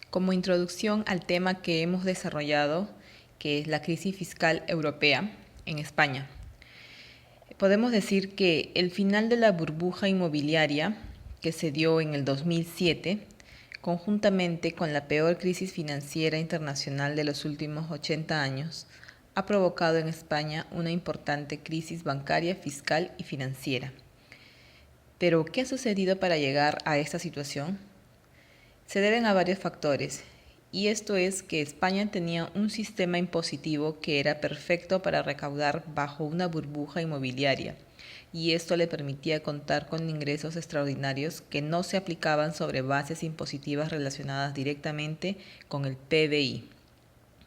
Como introducción al tema que hemos desarrollado, que es la crisis fiscal europea en España, podemos decir que el final de la burbuja inmobiliaria que se dio en el 2007, conjuntamente con la peor crisis financiera internacional de los últimos 80 años, ha provocado en España una importante crisis bancaria, fiscal y financiera. Pero, ¿qué ha sucedido para llegar a esta situación? Se deben a varios factores, y esto es que España tenía un sistema impositivo que era perfecto para recaudar bajo una burbuja inmobiliaria, y esto le permitía contar con ingresos extraordinarios que no se aplicaban sobre bases impositivas relacionadas directamente con el PBI,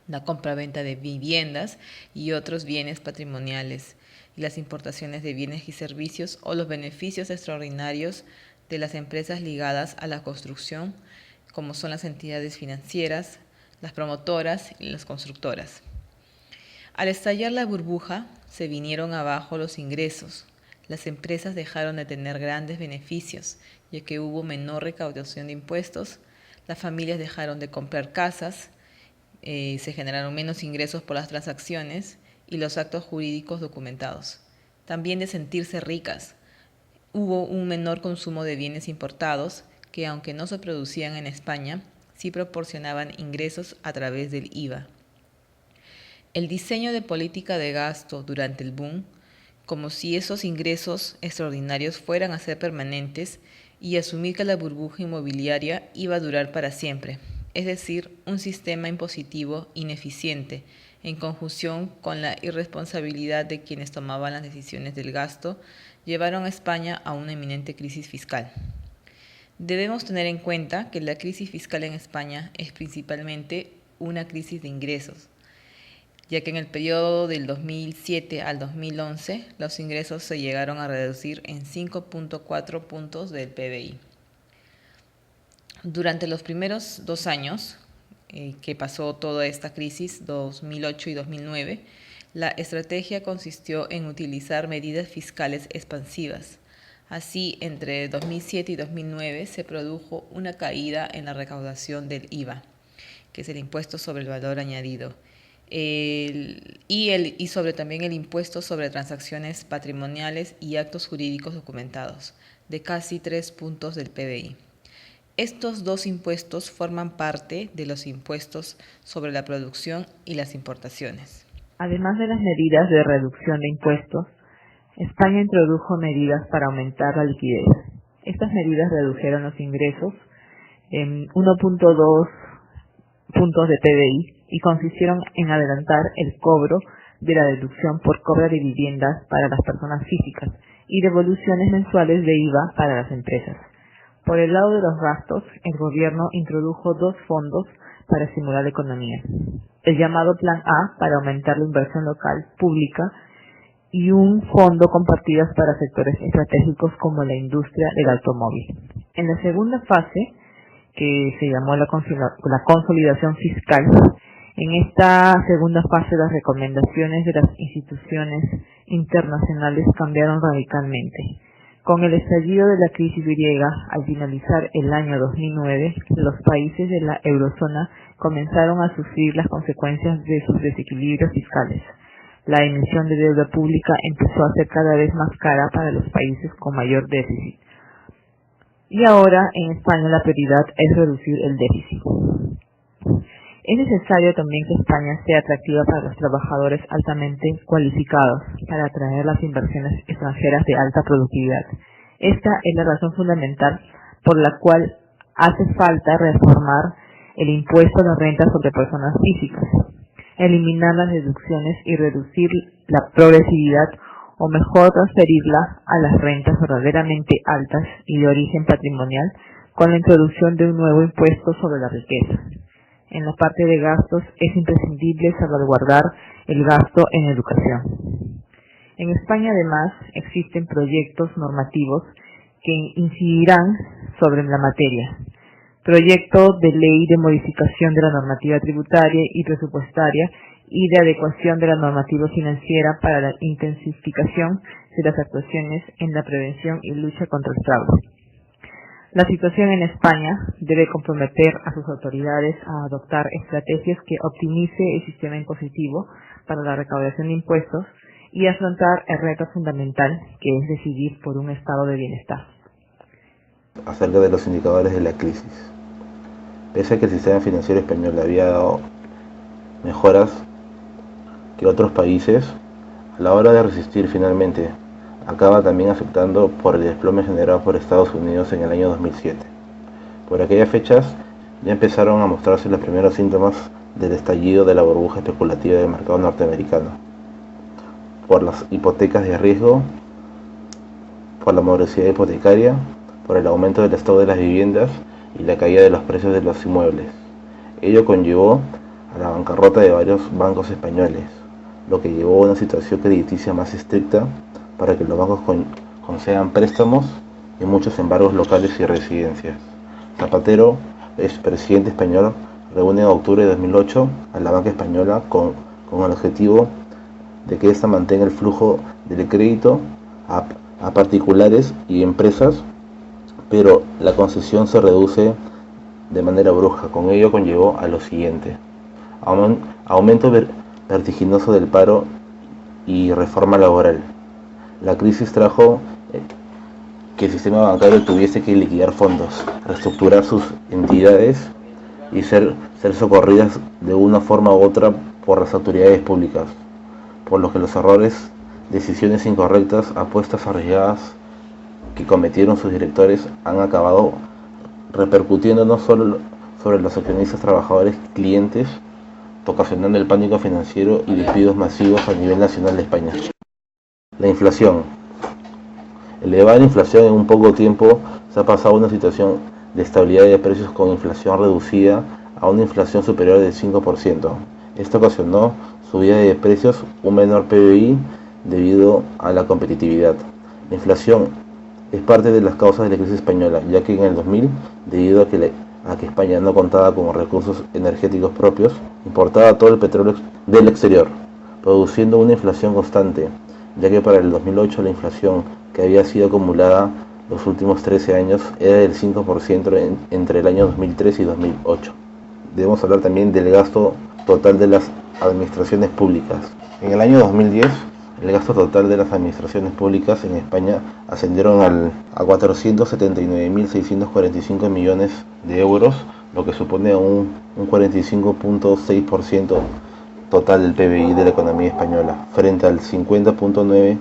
la compraventa de viviendas y otros bienes patrimoniales, y las importaciones de bienes y servicios o los beneficios extraordinarios de las empresas ligadas a la construcción, como son las entidades financieras, las promotoras y las constructoras. Al estallar la burbuja, se vinieron abajo los ingresos. Las empresas dejaron de tener grandes beneficios, ya que hubo menor recaudación de impuestos, las familias dejaron de comprar casas, se generaron menos ingresos por las transacciones y los actos jurídicos documentados. También de sentirse ricas. Hubo un menor consumo de bienes importados que, aunque no se producían en España, sí proporcionaban ingresos a través del IVA. El diseño de política de gasto durante el boom, como si esos ingresos extraordinarios fueran a ser permanentes y asumir que la burbuja inmobiliaria iba a durar para siempre, es decir, un sistema impositivo ineficiente, en conjunción con la irresponsabilidad de quienes tomaban las decisiones del gasto, llevaron a España a una inminente crisis fiscal. Debemos tener en cuenta que la crisis fiscal en España es principalmente una crisis de ingresos, ya que en el periodo del 2007 al 2011 los ingresos se llegaron a reducir en 5.4 puntos del PBI. Durante los primeros 2 años que pasó toda esta crisis, 2008 y 2009, la estrategia consistió en utilizar medidas fiscales expansivas. Así, entre 2007 y 2009 se produjo una caída en la recaudación del IVA, que es el impuesto sobre el valor añadido, y sobre también el impuesto sobre transacciones patrimoniales y actos jurídicos documentados, de casi 3 puntos del PBI. Estos dos impuestos forman parte de los impuestos sobre la producción y las importaciones. Además de las medidas de reducción de impuestos, España introdujo medidas para aumentar la liquidez. Estas medidas redujeron los ingresos en 1.2 puntos de PBI y consistieron en adelantar el cobro de la deducción por compra de viviendas para las personas físicas y devoluciones mensuales de IVA para las empresas. Por el lado de los gastos, el gobierno introdujo 2 fondos para estimular la economía. El llamado Plan A para aumentar la inversión local pública y un fondo compartido para sectores estratégicos como la industria del automóvil. En la segunda fase, que se llamó la consolidación fiscal, en esta segunda fase las recomendaciones de las instituciones internacionales cambiaron radicalmente. Con el estallido de la crisis griega, al finalizar el año 2009, los países de la eurozona comenzaron a sufrir las consecuencias de sus desequilibrios fiscales. La emisión de deuda pública empezó a ser cada vez más cara para los países con mayor déficit. Y ahora, en España, la prioridad es reducir el déficit. Es necesario también que España sea atractiva para los trabajadores altamente cualificados para atraer las inversiones extranjeras de alta productividad. Esta es la razón fundamental por la cual hace falta reformar el impuesto a la renta sobre personas físicas, eliminar las deducciones y reducir la progresividad, o mejor transferirla a las rentas verdaderamente altas y de origen patrimonial con la introducción de un nuevo impuesto sobre la riqueza. En la parte de gastos es imprescindible salvaguardar el gasto en educación. En España, además, existen proyectos normativos que incidirán sobre la materia. Proyecto de ley de modificación de la normativa tributaria y presupuestaria y de adecuación de la normativa financiera para la intensificación de las actuaciones en la prevención y lucha contra el fraude. La situación en España debe comprometer a sus autoridades a adoptar estrategias que optimice el sistema impositivo para la recaudación de impuestos y afrontar el reto fundamental que es decidir por un estado de bienestar. Acerca de los indicadores de la crisis. Pese a que el sistema financiero español había dado mejoras que otros países, a la hora de resistir finalmente, acaba también afectando por el desplome generado por Estados Unidos en el año 2007. Por aquellas fechas ya empezaron a mostrarse los primeros síntomas del estallido de la burbuja especulativa del mercado norteamericano, por las hipotecas de riesgo, por la morosidad hipotecaria, por el aumento del estado de las viviendas y la caída de los precios de los inmuebles. Ello conllevó a la bancarrota de varios bancos españoles, lo que llevó a una situación crediticia más estricta para que los bancos concedan préstamos y muchos embargos locales y residencias. Zapatero, expresidente español, reúne en octubre de 2008 a la banca española con el objetivo de que ésta mantenga el flujo del crédito a particulares y empresas, pero la concesión se reduce de manera brusca. Con ello conllevó a lo siguiente: aumento vertiginoso del paro y reforma laboral. La crisis trajo que el sistema bancario tuviese que liquidar fondos, reestructurar sus entidades y ser socorridas de una forma u otra por las autoridades públicas, por lo que los errores, decisiones incorrectas, apuestas arriesgadas que cometieron sus directores han acabado repercutiendo no solo sobre los accionistas, trabajadores, clientes, ocasionando el pánico financiero y despidos masivos a nivel nacional de España. La inflación. Elevada inflación en un poco tiempo se ha pasado a una situación de estabilidad de precios con inflación reducida a una inflación superior del 5%. Esto ocasionó subida de precios, un menor PBI debido a la competitividad. La inflación es parte de las causas de la crisis española, ya que en el 2000, debido a que España no contaba con recursos energéticos propios, importaba todo el petróleo del exterior, produciendo una inflación constante, ya que para el 2008 la inflación que había sido acumulada los últimos 13 años era del 5% entre el año 2003 y 2008. Debemos hablar también del gasto total de las administraciones públicas. En el año 2010, el gasto total de las administraciones públicas en España ascendieron a 479.645 millones de euros, lo que supone un 45.6% total del PBI de la economía española, frente al 50.9%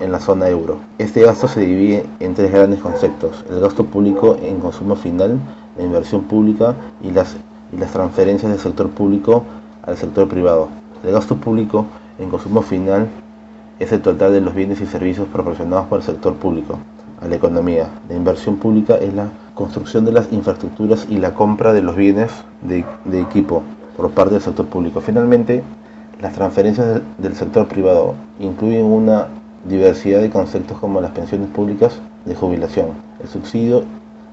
en la zona euro. Este gasto se divide en tres grandes conceptos: el gasto público en consumo final, la inversión pública y las transferencias del sector público al sector privado. El gasto público en consumo final es el total de los bienes y servicios proporcionados por el sector público a la economía. La inversión pública es la construcción de las infraestructuras y la compra de los bienes de equipo por parte del sector público. Finalmente, las transferencias del sector privado incluyen una diversidad de conceptos como las pensiones públicas de jubilación, el subsidio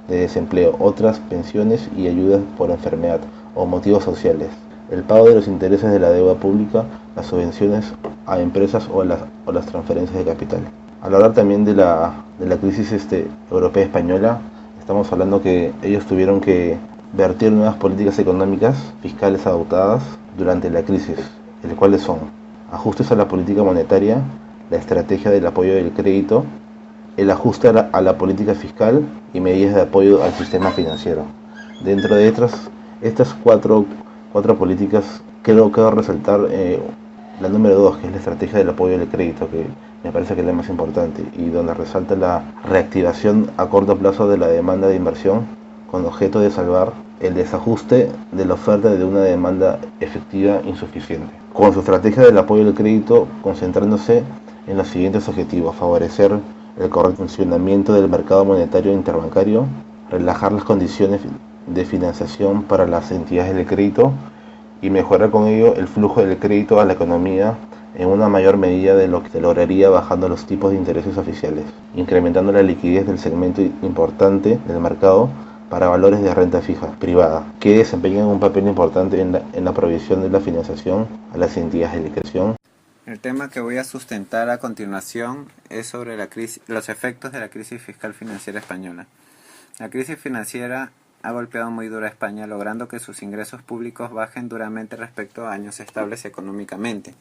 de desempleo, otras pensiones y ayudas por enfermedad o motivos sociales, el pago de los intereses de la deuda pública, las subvenciones a empresas o las transferencias de capital. Al hablar también de la crisis europea española, estamos hablando que ellos tuvieron que vertir nuevas políticas económicas fiscales adoptadas durante la crisis, el cuales son ajustes a la política monetaria, la estrategia del apoyo del crédito, el ajuste a la política fiscal y medidas de apoyo al sistema financiero. Dentro de estas cuatro políticas, quiero resaltar la número 2, que es la estrategia del apoyo del crédito, que me parece que es la más importante y donde resalta la reactivación a corto plazo de la demanda de inversión con objeto de salvar el desajuste de la oferta de una demanda efectiva insuficiente. Con su estrategia del apoyo del crédito, concentrándose en los siguientes objetivos: favorecer el correcto funcionamiento del mercado monetario interbancario, relajar las condiciones de financiación para las entidades del crédito y mejorar con ello el flujo del crédito a la economía en una mayor medida de lo que se lograría bajando los tipos de intereses oficiales, incrementando la liquidez del segmento importante del mercado para valores de renta fija privada, que desempeñan un papel importante en la provisión de la financiación a las entidades de liquidación. El tema que voy a sustentar a continuación es sobre los efectos de la crisis fiscal financiera española. La crisis financiera ha golpeado muy duro a España, logrando que sus ingresos públicos bajen duramente respecto a años estables económicamente.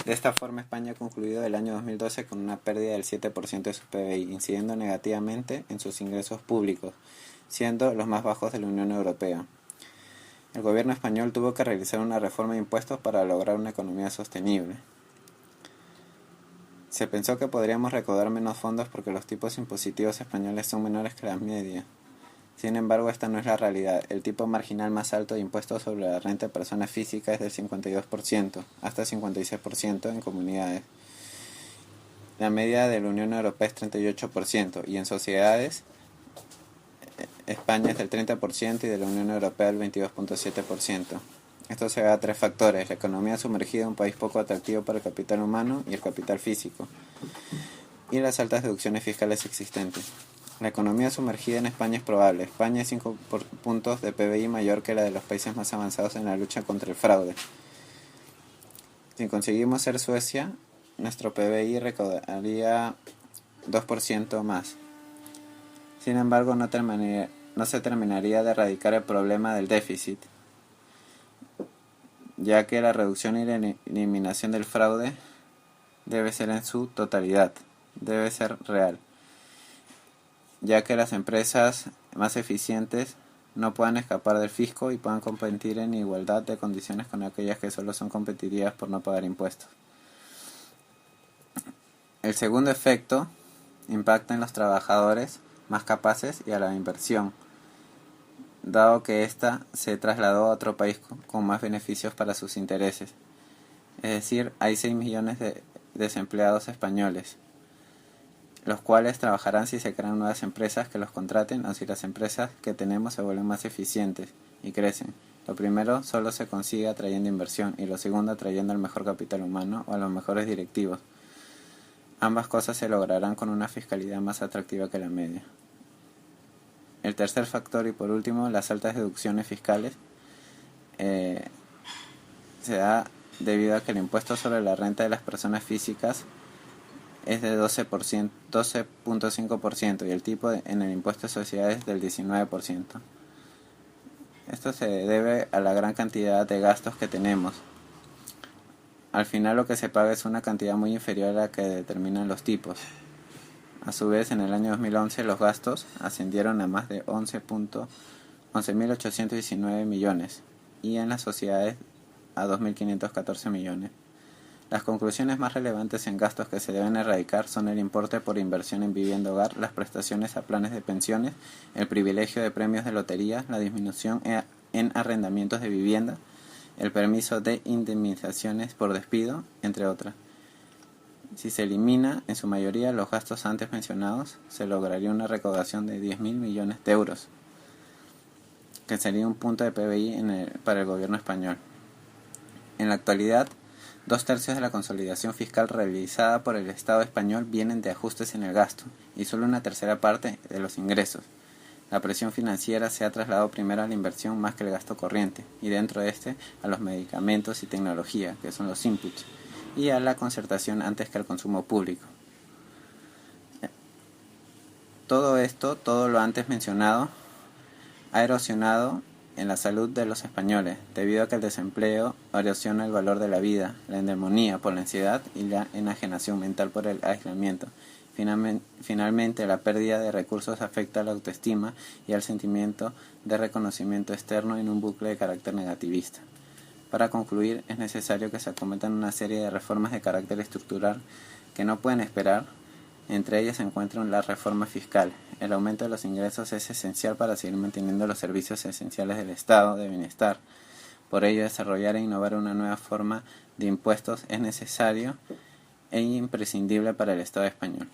De esta forma, España ha concluido el año 2012 con una pérdida del 7% de su PBI, incidiendo negativamente en sus ingresos públicos, siendo los más bajos de la Unión Europea. El gobierno español tuvo que realizar una reforma de impuestos para lograr una economía sostenible. Se pensó que podríamos recaudar menos fondos porque los tipos impositivos españoles son menores que la media. Sin embargo, esta no es la realidad. El tipo marginal más alto de impuestos sobre la renta de personas físicas es del 52%, hasta 56% en comunidades. La media de la Unión Europea es 38%, y en sociedades, España es del 30% y de la Unión Europea el 22.7%. Esto se debe a tres factores: la economía sumergida, un país poco atractivo para el capital humano y el capital físico, y las altas deducciones fiscales existentes. La economía sumergida en España es probable. España es 5 puntos de PBI mayor que la de los países más avanzados en la lucha contra el fraude. Si conseguimos ser Suecia, nuestro PBI recaudaría 2% más. Sin embargo, no se terminaría de erradicar el problema del déficit, ya que la reducción y la eliminación del fraude debe ser en su totalidad, debe ser real, ya que las empresas más eficientes no puedan escapar del fisco y puedan competir en igualdad de condiciones con aquellas que solo son competitivas por no pagar impuestos. El segundo efecto impacta en los trabajadores más capaces y a la inversión, dado que ésta se trasladó a otro país con más beneficios para sus intereses. Es decir, hay 6 millones de desempleados españoles, los cuales trabajarán si se crean nuevas empresas que los contraten o si las empresas que tenemos se vuelven más eficientes y crecen. Lo primero solo se consigue atrayendo inversión y lo segundo atrayendo al mejor capital humano o a los mejores directivos. Ambas cosas se lograrán con una fiscalidad más atractiva que la media. El tercer factor y por último, las altas deducciones fiscales, se da debido a que el impuesto sobre la renta de las personas físicas es de 12.5% y el tipo en el impuesto de sociedades del 19%. Esto se debe a la gran cantidad de gastos que tenemos. Al final lo que se paga es una cantidad muy inferior a la que determinan los tipos. A su vez, en el año 2011 los gastos ascendieron a más de 11.819 millones y en las sociedades a 2.514 millones. Las conclusiones más relevantes en gastos que se deben erradicar son el importe por inversión en vivienda hogar, las prestaciones a planes de pensiones, el privilegio de premios de lotería, la disminución en arrendamientos de vivienda, el permiso de indemnizaciones por despido, entre otras. Si se elimina en su mayoría los gastos antes mencionados, se lograría una recaudación de 10.000 millones de euros, que sería un punto de PBI para el gobierno español. En la actualidad, 2/3 de la consolidación fiscal realizada por el Estado español vienen de ajustes en el gasto y solo una tercera parte de los ingresos. La presión financiera se ha trasladado primero a la inversión más que el gasto corriente y dentro de este a los medicamentos y tecnología, que son los inputs, y a la concertación antes que al consumo público. Todo lo antes mencionado, ha erosionado en la salud de los españoles, debido a que el desempleo erosiona el valor de la vida, la endemoniaa por la ansiedad y la enajenación mental por el aislamiento. Finalmente, la pérdida de recursos afecta a la autoestima y al sentimiento de reconocimiento externo en un bucle de carácter negativista. Para concluir, es necesario que se acometan una serie de reformas de carácter estructural que no pueden esperar. Entre ellas se encuentran la reforma fiscal. El aumento de los ingresos es esencial para seguir manteniendo los servicios esenciales del estado de bienestar. Por ello, desarrollar e innovar una nueva forma de impuestos es necesario e imprescindible para el Estado español.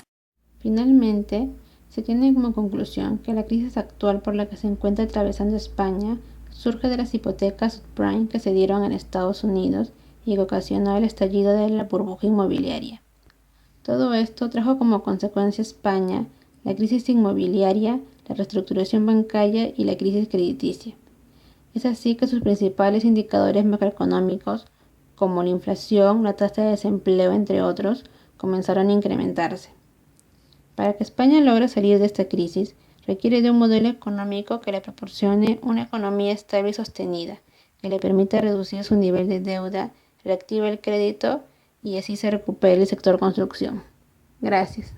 Finalmente, se tiene como conclusión que la crisis actual por la que se encuentra atravesando España surge de las hipotecas subprime que se dieron en Estados Unidos y que ocasionó el estallido de la burbuja inmobiliaria. Todo esto trajo como consecuencia a España la crisis inmobiliaria, la reestructuración bancaria y la crisis crediticia. Es así que sus principales indicadores macroeconómicos, como la inflación, la tasa de desempleo, entre otros, comenzaron a incrementarse. Para que España logre salir de esta crisis, requiere de un modelo económico que le proporcione una economía estable y sostenida, que le permita reducir su nivel de deuda, reactive el crédito y así se recupere el sector construcción. Gracias.